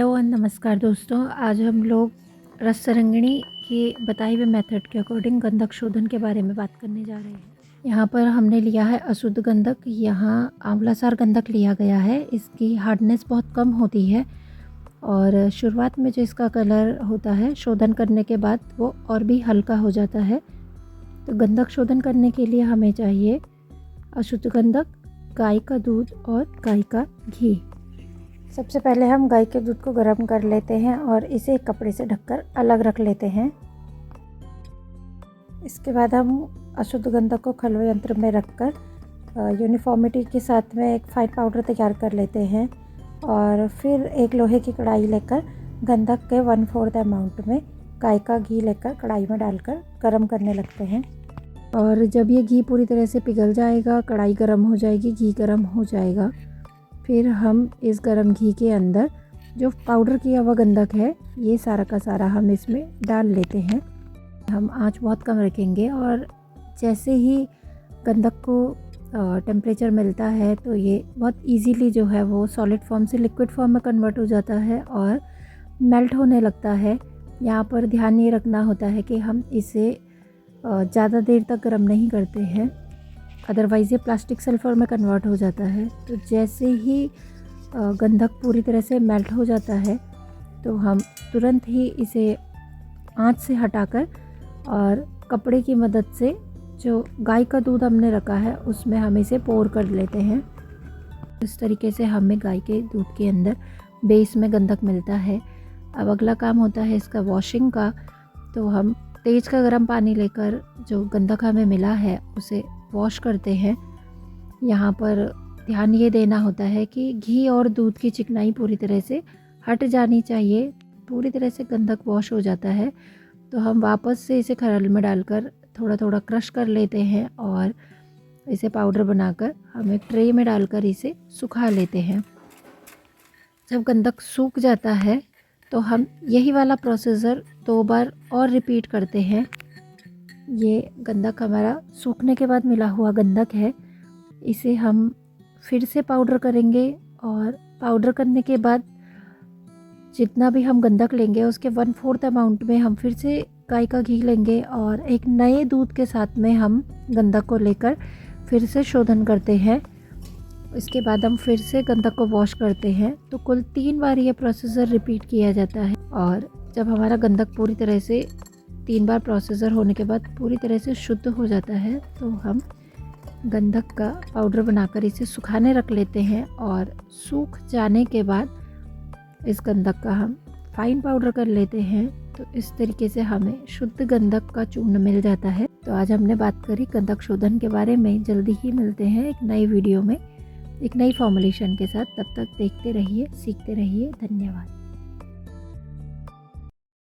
Hello और नमस्कार दोस्तों। आज हम लोग रस तरंगिणी के बताए हुए मेथड के अकॉर्डिंग गंधक शोधन के बारे में बात करने जा रहे हैं। यहाँ पर हमने लिया है अशुद्ध गंधक। यहाँ आंवलासार गंधक लिया गया है। इसकी हार्डनेस बहुत कम होती है और शुरुआत में जो इसका कलर होता है शोधन करने के बाद वो और भी हल्का हो जाता है। तो गंधक शोधन करने के लिए हमें चाहिए अशुद्ध गंधक, गाय का दूध और गाय का घी। सबसे पहले हम गाय के दूध को गर्म कर लेते हैं और इसे एक कपड़े से ढककर अलग रख लेते हैं। इसके बाद हम अशुद्ध गंधक को खलवे यंत्र में रखकर यूनिफॉर्मिटी के साथ में एक फाइन पाउडर तैयार कर लेते हैं और फिर एक लोहे की कढ़ाई लेकर गंधक के 1/4 अमाउंट में गाय का घी लेकर कढ़ाई में डालकर गर्म करने लगते हैं। और जब ये घी पूरी तरह से पिघल जाएगा, कढ़ाई गर्म हो जाएगी, घी गर्म हो जाएगा, फिर हम इस गर्म घी के अंदर जो पाउडर किया हुआ गंधक है ये सारा का सारा हम इसमें डाल लेते हैं। हम आंच बहुत कम रखेंगे और जैसे ही गंधक को टेम्परेचर मिलता है तो ये बहुत इजीली जो है वो सॉलिड फॉर्म से लिक्विड फॉर्म में कन्वर्ट हो जाता है और मेल्ट होने लगता है। यहाँ पर ध्यान ये रखना होता है कि हम इसे ज़्यादा देर तक गर्म नहीं करते हैं, अदरवाइज़ ये प्लास्टिक सल्फर में कन्वर्ट हो जाता है। तो जैसे ही गंधक पूरी तरह से मेल्ट हो जाता है तो हम तुरंत ही इसे आंच से हटाकर और कपड़े की मदद से जो गाय का दूध हमने रखा है उसमें हम इसे पोर कर लेते हैं। इस तरीके से हमें गाय के दूध के अंदर बेस में गंधक मिलता है। अब अगला काम होता है इसका वॉशिंग का। तो हम तेज का गर्म पानी लेकर जो गंधक हमें मिला है उसे वॉश करते हैं। यहाँ पर ध्यान ये देना होता है कि घी और दूध की चिकनाई पूरी तरह से हट जानी चाहिए। पूरी तरह से गंधक वॉश हो जाता है तो हम वापस से इसे खरल में डालकर थोड़ा थोड़ा क्रश कर लेते हैं और इसे पाउडर बनाकर हम एक ट्रे में डालकर इसे सुखा लेते हैं। जब गंधक सूख जाता है तो हम यही वाला प्रोसीजर 2 बार और रिपीट करते हैं। ये गंधक हमारा सूखने के बाद मिला हुआ गंधक है। इसे हम फिर से पाउडर करेंगे और पाउडर करने के बाद जितना भी हम गंधक लेंगे उसके 1/4 अमाउंट में हम फिर से गाय का घी लेंगे और एक नए दूध के साथ में हम गंधक को लेकर फिर से शोधन करते हैं। इसके बाद हम फिर से गंधक को वॉश करते हैं। तो कुल 3 बार ये प्रोसीजर रिपीट किया जाता है और जब हमारा गंधक पूरी तरह से 3 बार प्रोसीजर होने के बाद पूरी तरह से शुद्ध हो जाता है तो हम गंधक का पाउडर बनाकर इसे सुखाने रख लेते हैं और सूख जाने के बाद इस गंधक का हम फाइन पाउडर कर लेते हैं। तो इस तरीके से हमें शुद्ध गंधक का चूर्ण मिल जाता है। तो आज हमने बात करी गंधक शोधन के बारे में। जल्दी ही मिलते हैं एक नई वीडियो में एक नई फॉर्मुलेशन के साथ। तब तक देखते रहिए, सीखते रहिए। धन्यवाद।